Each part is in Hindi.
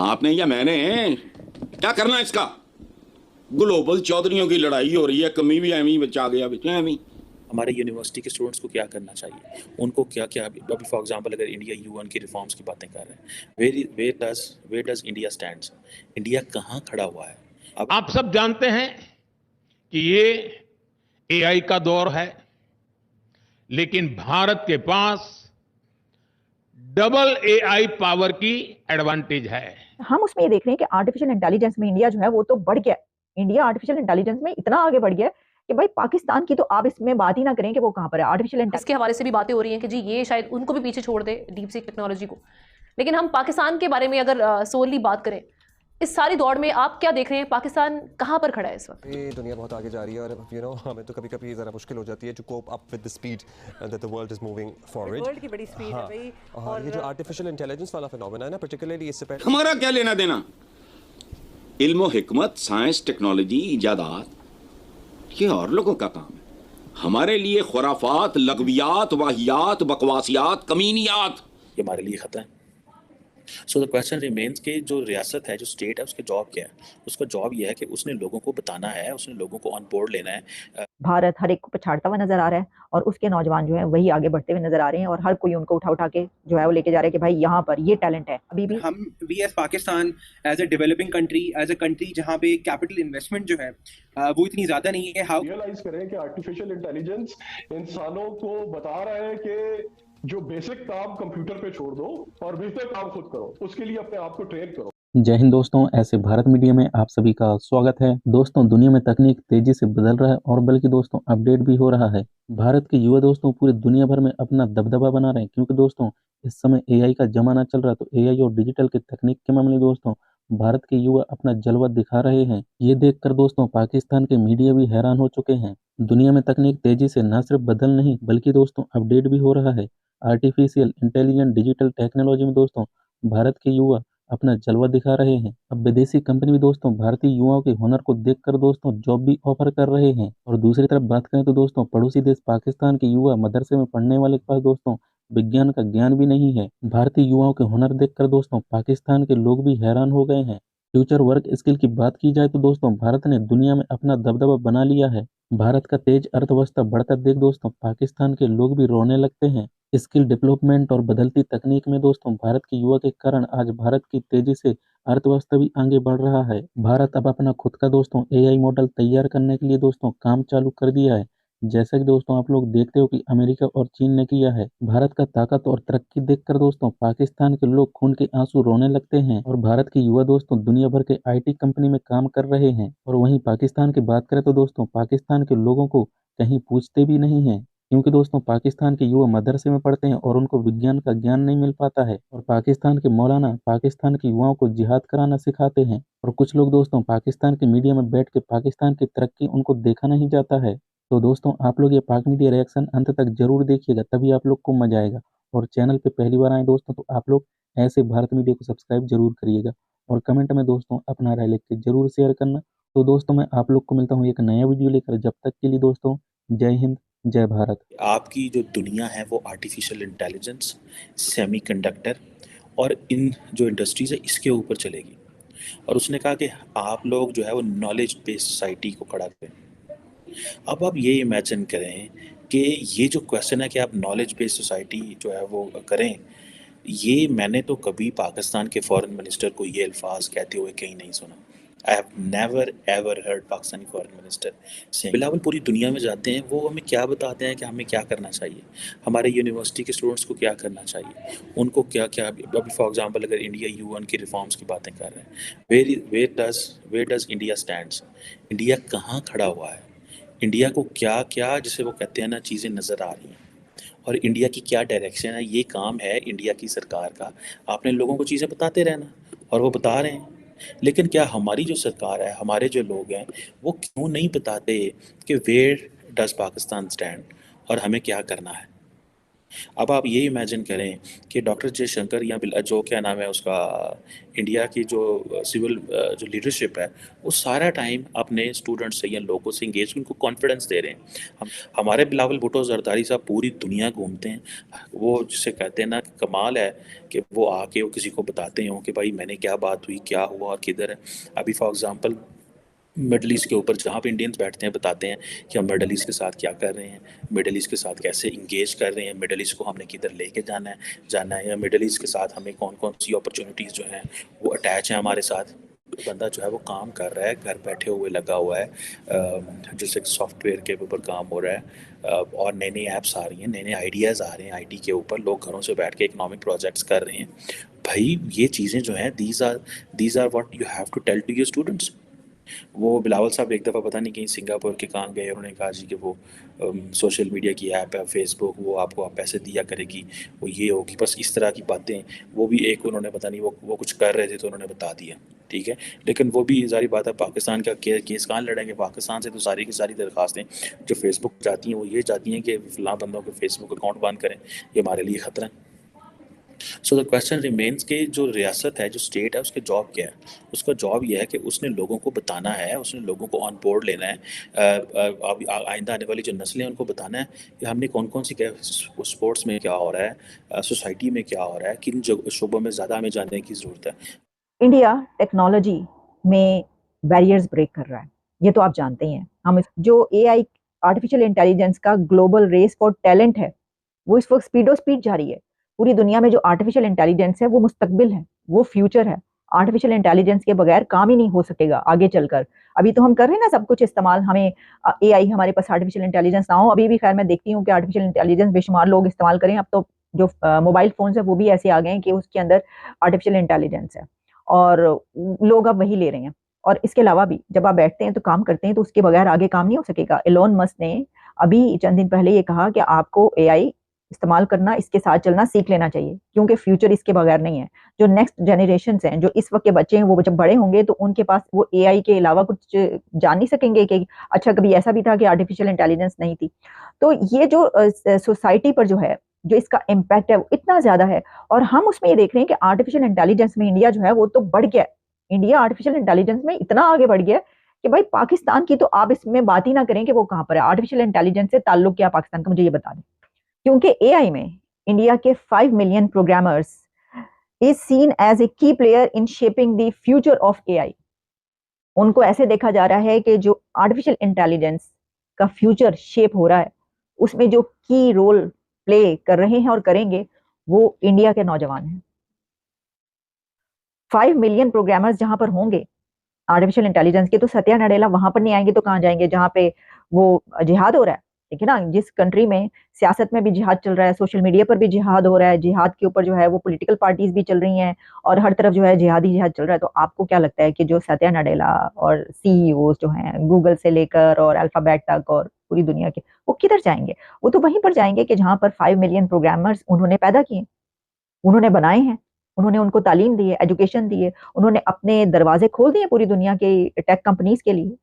आपने या मैंने क्या करना इसका? ग्लोबल चौधरियों की लड़ाई हो रही है, कमी भी एमी बचा गया बेटे एमी। हमारे यूनिवर्सिटी के स्टूडेंट्स को क्या करना चाहिए, उनको क्या क्या अभी फॉर एग्जांपल अगर इंडिया यूएन की रिफॉर्म्स की बातें कर रहे हैं, where does India stands, India कहाँ खड़ा हुआ है अब। आप सब जानते हैं कि ये एआई का दौर है, लेकिन भारत के पास डबल एआई पावर की एडवांटेज है। हम उसमें ये देख रहे हैं कि आर्टिफिशियल इंटेलिजेंस में इंडिया जो है वो तो बढ़ गया है। इंडिया आर्टिफिशियल इंटेलिजेंस में इतना आगे बढ़ गया है कि भाई पाकिस्तान की तो आप इसमें बात ही ना करें कि वो कहां पर है आर्टिफिशियल इंटेलिजेंस। इसके हवाले से भी बातें हो रही हैं कि जी ये शायद उनको भी पीछे छोड़ दे, डीप सीक टेक्नोलॉजी को। लेकिन हम पाकिस्तान के बारे में अगर सोली बात करें, इस सारी दौड़ में आप क्या देख रहे हैं, पाकिस्तान कहाँ पर खड़ा है इस वक्त? ये दुनिया बहुत आगे जा रही है और हमें तो कभी-कभी ज़रा मुश्किल हो जाती है to cope up with the speed that the world is moving forward. World की बड़ी स्पीड है भाई। और ये जो आर्टिफिशियल इंटेलिजेंस वाला फिनोमेना है ना, पर्टिकुलरली इससे पहले हमारा क्या लेना देना? इल्म हिकमत, साइंस, टेक्नोलॉजी, इजादात, ये और लोगों का काम है। हमारे लिए खुराफात, लगवियात, वाहियात, बकवासियात, कमीनियात, ये हमारे लिए खतरा है। सो द क्वेश्चन रिमेन्स कि जो रियासत है, जो स्टेट है, उसका जॉब क्या है? उसका जॉब यह है कि उसने लोगों को बताना है, उसने लोगों को ऑन बोर्ड लेना है। भारत हर एक को पछाड़ता हुआ नजर आ रहा है और उसके नौजवान जो है वही आगे बढ़ते हुए नजर आ रहे हैं और हर कोई उनको उठा उठा के जो है वो लेके जा रहा है कि भाई यहाँ पर ये टैलेंट है। अभी भी हम we as Pakistan as a developing country, as a country जहाँ पे कैपिटल इन्वेस्टमेंट जो है वो इतनी ज्यादा नहीं है। हाउ रियलाइज करें कि आर्टिफिशियल इंटेलिजेंस इंसानों को बता रहा है कि जो बेसिक काम कंप्यूटर पे छोड़ दो और बेहतर काम खुद करो, उसके लिए अपने आप को ट्रेन करो। जय हिंद दोस्तों, ऐसे भारत मीडिया में आप सभी का स्वागत है। दोस्तों, दुनिया में तकनीक तेजी से बदल रहा है और बल्कि दोस्तों अपडेट भी हो रहा है। भारत के युवा दोस्तों पूरी दुनिया भर में अपना दबदबा बना रहे हैं, क्योंकि दोस्तों इस समय एआई का जमाना चल रहा है। तो एआई और डिजिटल के तकनीक के मामले में दोस्तों भारत के युवा अपना जलवा दिखा रहे हैं। ये देखकर दोस्तों पाकिस्तान के मीडिया भी हैरान हो चुके हैं। दुनिया में तकनीक तेजी से न सिर्फ बदल नहीं बल्कि दोस्तों अपडेट भी हो रहा है। आर्टिफिशियल इंटेलिजेंट डिजिटल टेक्नोलॉजी में दोस्तों भारत के युवा अपना जलवा दिखा रहे हैं। अब विदेशी कंपनी भी दोस्तों भारतीय युवाओं के हुनर को देखकर दोस्तों जॉब भी ऑफर कर रहे हैं। और दूसरी तरफ बात करें तो दोस्तों पड़ोसी देश पाकिस्तान के युवा मदरसे में पढ़ने वाले के पास दोस्तों विज्ञान का ज्ञान भी नहीं है। भारतीय युवाओं के हुनर देखकर दोस्तों पाकिस्तान के लोग भी हैरान हो गए हैं। फ्यूचर वर्क स्किल की बात की जाए तो दोस्तों भारत ने दुनिया में अपना दबदबा बना लिया है। भारत का तेज अर्थव्यवस्था बढ़ता देख दोस्तों पाकिस्तान के लोग भी रोने लगते हैं। स्किल डेवलपमेंट और बदलती तकनीक में दोस्तों भारत के युवा के कारण आज भारत की तेजी से अर्थव्यवस्था भी आगे बढ़ रहा है। भारत अब अपना खुद का दोस्तों एआई मॉडल तैयार करने के लिए दोस्तों काम चालू कर दिया है। जैसा कि दोस्तों आप लोग देखते हो कि अमेरिका और चीन ने किया है। भारत का ताकत और तरक्की देखकर दोस्तों पाकिस्तान के लोग खून के आंसू रोने लगते हैं और भारत के युवा दोस्तों दुनिया भर के आईटी कंपनी में काम कर रहे हैं। और वहीं पाकिस्तान की बात करें तो दोस्तों पाकिस्तान के लोगों को कहीं पूछते भी नहीं है, क्योंकि दोस्तों पाकिस्तान के युवा मदरसे में पढ़ते हैं और उनको विज्ञान का ज्ञान नहीं मिल पाता है। और पाकिस्तान के मौलाना पाकिस्तान के युवाओं को जिहाद कराना सिखाते हैं। और कुछ लोग दोस्तों पाकिस्तान के मीडिया में बैठ के पाकिस्तान की तरक्की उनको देखा नहीं जाता है। तो दोस्तों आप लोग ये पाक मीडिया रिएक्शन अंत तक जरूर देखिएगा, तभी आप लोग को मजा आएगा। और चैनल पे पहली बार आए दोस्तों तो आप लोग ऐसे भारत मीडिया को सब्सक्राइब जरूर करिएगा और कमेंट में दोस्तों अपना राय लिख के जरूर शेयर करना। तो दोस्तों मैं आप लोग को मिलता हूँ एक नया वीडियो लेकर, जब तक के लिए दोस्तों जय हिंद जय भारत। आपकी जो दुनिया है वो आर्टिफिशियल इंटेलिजेंस, सेमीकंडक्टर और इन जो इंडस्ट्रीज है इसके ऊपर चलेगी। और उसने कहा कि आप लोग जो है वो नॉलेज बेस्ड सोसाइटी को खड़ा करें। अब आप ये इमेजिन करें कि ये जो क्वेश्चन है कि आप नॉलेज बेस्ड सोसाइटी जो है वो करें, ये मैंने तो कभी पाकिस्तान के फॉरेन मिनिस्टर को ये अल्फाज कहते हुए कहीं नहीं सुना। I have never ever heard Pakistani foreign minister से। बिलावल पूरी दुनिया में जाते हैं, वो हमें क्या बताते हैं कि हमें क्या करना चाहिए, हमारे यूनिवर्सिटी के स्टूडेंट्स को क्या करना चाहिए, उनको क्या क्या। अभी फॉर एग्जांपल अगर इंडिया यूएन की रिफॉर्म्स की बातें कर रहे हैं, where does India stands, India कहाँ खड़ा हुआ है, इंडिया को क्या क्या जिसे वो कहते हैं ना चीज़ें नज़र आ रही हैं और इंडिया की क्या डायरेक्शन है। ये काम है इंडिया की सरकार का, आपने लोगों को चीज़ें बताते रहना और वो बता रहे हैं। लेकिन क्या हमारी जो सरकार है, हमारे जो लोग हैं, वो क्यों नहीं बताते कि वेयर डज पाकिस्तान स्टैंड और हमें क्या करना है। अब आप ये इमेजिन करें कि डॉक्टर जयशंकर या जो क्या नाम है उसका, इंडिया की जो सिविल जो लीडरशिप है, वो सारा टाइम अपने स्टूडेंट्स से या लोगों से इंगेज, उनको कॉन्फिडेंस दे रहे हैं। हमारे बिलावल भुट्टो जरदारी साहब पूरी दुनिया घूमते हैं। वो जिसे कहते हैं ना, कमाल है कि वो आके वो किसी को बताते हों कि भाई मैंने क्या बात हुई, क्या हुआ, किधर है। अभी फॉर एग्जांपल मिडल ईस्ट के ऊपर जहाँ पे इंडियंस बैठते हैं, बताते हैं कि हम मिडल ईस्ट के साथ क्या कर रहे हैं, मिडल ईस्ट के साथ कैसे इंगेज कर रहे हैं, मिडल ईस्ट को हमने किधर लेके जाना है, या मिडल ईस्ट के साथ हमें कौन कौन सी अपॉर्चुनिटीज़ जो हैं वो अटैच हैं हमारे साथ। बंदा जो है वो काम कर रहा है, घर बैठे हुए लगा हुआ है, जैसे सॉफ्टवेयर के ऊपर काम हो रहा है, और नई नई ऐप्स आ रही हैं, नए नए आइडियाज़ आ रहे हैं आईटी के ऊपर, लोग घरों से बैठ के इकोनॉमिक प्रोजेक्ट्स कर रहे हैं। भाई ये चीज़ें जो हैं, these are what you have to tell to your students. वो बिलावल साहब एक दफ़ा पता नहीं कहीं सिंगापुर के कहाँ गए, उन्होंने कहा जी कि वो सोशल मीडिया की ऐप है फेसबुक, वो आपको आप पैसे दिया करेगी, वो ये होगी, बस इस तरह की बातें। वो भी एक उन्होंने पता नहीं वो कुछ कर रहे थे तो उन्होंने बता दिया, ठीक है। लेकिन वो भी जारी बात है, पाकिस्तान का केस कहाँ लड़ेंगे, पाकिस्तान से तो सारी की सारी दरख्वास्तें जो फेसबुक चाहती हैं वो ये चाहती हैं कि फ़लाँ बंदों के फेसबुक अकाउंट बंद करें, ये हमारे लिए ख़तरा है। सो द क्वेश्चन रिमेन्स कि जो रियासत है, जो स्टेट है, उसका जॉब क्या है? उसका जॉब ये है कि उसने लोगों को बताना है, उसने लोगों को ऑन बोर्ड लेना है, अब आइंदा आने वाली जो नस्लें हैं उनको बताना है कि हमने कौन कौन सी क्या स्पोर्ट्स में क्या हो रहा है, सोसाइटी में क्या हो रहा है, किन शोबों में ज़्यादा हमें जानने की ज़रूरत है। इंडिया टेक्नोलॉजी में बैरियर्स ब्रेक कर रहा है, ये तो आप जानते ही हैं। हम जो एआई आर्टिफिशियल इंटेलिजेंस का ग्लोबल रेस फॉर टैलेंट है, वो इस वक्त स्पीडो स्पीड जारी है। पूरी दुनिया में जो आर्टिफिशियल इंटेलिजेंस है वो मुस्तकबिल है, वो फ्यूचर है। आर्टिफिशियल इंटेलिजेंस के बगैर काम ही नहीं हो सकेगा आगे चलकर। अभी तो हम कर रहे हैं ना सब कुछ इस्तेमाल, हमें एआई, हमारे पास आर्टिफिशियल इंटेलिजेंस ना हो, अभी भी खैर मैं देखती हूँ कि आर्टिफिशियल इंटेलिजेंस बेशुमार लोग इस्तेमाल करें। अब तो जो मोबाइल फोन्स है वो भी ऐसे आ गए हैं कि उसके अंदर आर्टिफिशियल इंटेलिजेंस है और लोग अब वही ले रहे हैं। और इसके अलावा भी जब आप बैठते हैं तो काम करते हैं तो उसके बगैर आगे काम नहीं हो सकेगा। एलोन मस्क ने अभी चंद दिन पहले ये कहा कि आपको एआई इस्तेमाल करना, इसके साथ चलना सीख लेना चाहिए, क्योंकि फ्यूचर इसके बगैर नहीं है। जो नेक्स्ट जनरेशन हैं, जो इस वक्त के बच्चे हैं, वो जब बड़े होंगे तो उनके पास वो एआई के अलावा कुछ जान नहीं सकेंगे कि अच्छा कभी ऐसा भी था कि आर्टिफिशियल इंटेलिजेंस नहीं थी। तो ये जो सोसाइटी पर जो है, जो इसका इम्पैक्ट है वो इतना ज्यादा है। और हम उसमें ये देख रहे हैं कि आर्टिफिशियल इंटेलिजेंस में इंडिया जो है वो तो बढ़ गया है। इंडिया आर्टिफिशियल इंटेलिजेंस में इतना आगे बढ़ गया है कि भाई पाकिस्तान की तो आप इसमें बात ही ना करें कि वो कहाँ पर है। आर्टिफिशियल इंटेलिजेंस से ताल्लुक क्या पाकिस्तान का, मुझे ये बता दें। क्योंकि एआई में इंडिया के 5 million programmers is seen as a key player in shaping the future of AI. उनको ऐसे देखा जा रहा है कि जो आर्टिफिशियल इंटेलिजेंस का फ्यूचर शेप हो रहा है, उसमें जो की रोल प्ले कर रहे हैं और करेंगे वो इंडिया के नौजवान हैं। 5 मिलियन प्रोग्रामर्स जहां पर होंगे आर्टिफिशियल इंटेलिजेंस के, तो सत्या नडेला वहां पर नहीं आएंगे तो कहां जाएंगे जहां पे वो जिहाद हो रहा है। ठीक है ना, जिस कंट्री में सियासत में भी जिहाद चल रहा है, सोशल मीडिया पर भी जिहाद हो रहा है, जिहाद के ऊपर जो है वो पॉलिटिकल पार्टीज भी चल रही हैं और हर तरफ जो है जिहादी जिहाद चल रहा है। तो आपको क्या लगता है कि जो सत्या नडेला और सीईओ जो हैं गूगल से लेकर और अल्फाबेट तक और पूरी दुनिया के, वो किधर जाएंगे? वो तो वहीं पर जाएंगे कि जहां पर 5 मिलियन प्रोग्रामर्स उन्होंने पैदा किए, उन्होंने बनाए हैं, उन्होंने उनको तालीम दी है, एजुकेशन दी है, उन्होंने अपने दरवाजे खोल दिए पूरी दुनिया के टेक कंपनीज के लिए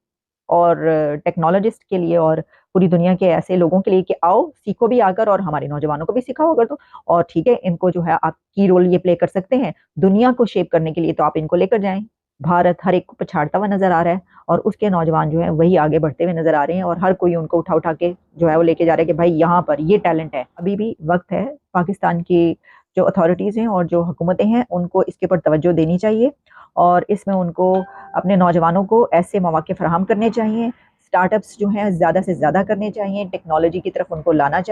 और टेक्नोलॉजिस्ट के लिए और पूरी दुनिया के ऐसे लोगों के लिए कि आओ सीखो भी आकर और हमारे नौजवानों को भी सिखाओ अगर तो। और ठीक है, इनको जो है आप की रोल ये प्ले कर सकते हैं दुनिया को शेप करने के लिए, तो आप इनको लेकर जाएं। भारत हर एक को पछाड़ता हुआ नजर आ रहा है और उसके नौजवान जो है वही आगे बढ़ते हुए नजर आ रहे हैं और हर कोई उनको उठा उठा के जो है वो लेके जा रहा है कि भाई यहाँ पर ये टैलेंट है। अभी भी वक्त है, पाकिस्तान की जो अथॉरिटीज़ हैं और जो हुकूमतें हैं उनको इसके ऊपर तवज्जो देनी चाहिए और इसमें उनको अपने नौजवानों को ऐसे मौके फराहम करने चाहिए। स्टार्टअप्स जो हैं ज़्यादा से ज़्यादा करने चाहिए, टेक्नोलॉजी की तरफ उनको लाना चाहिए।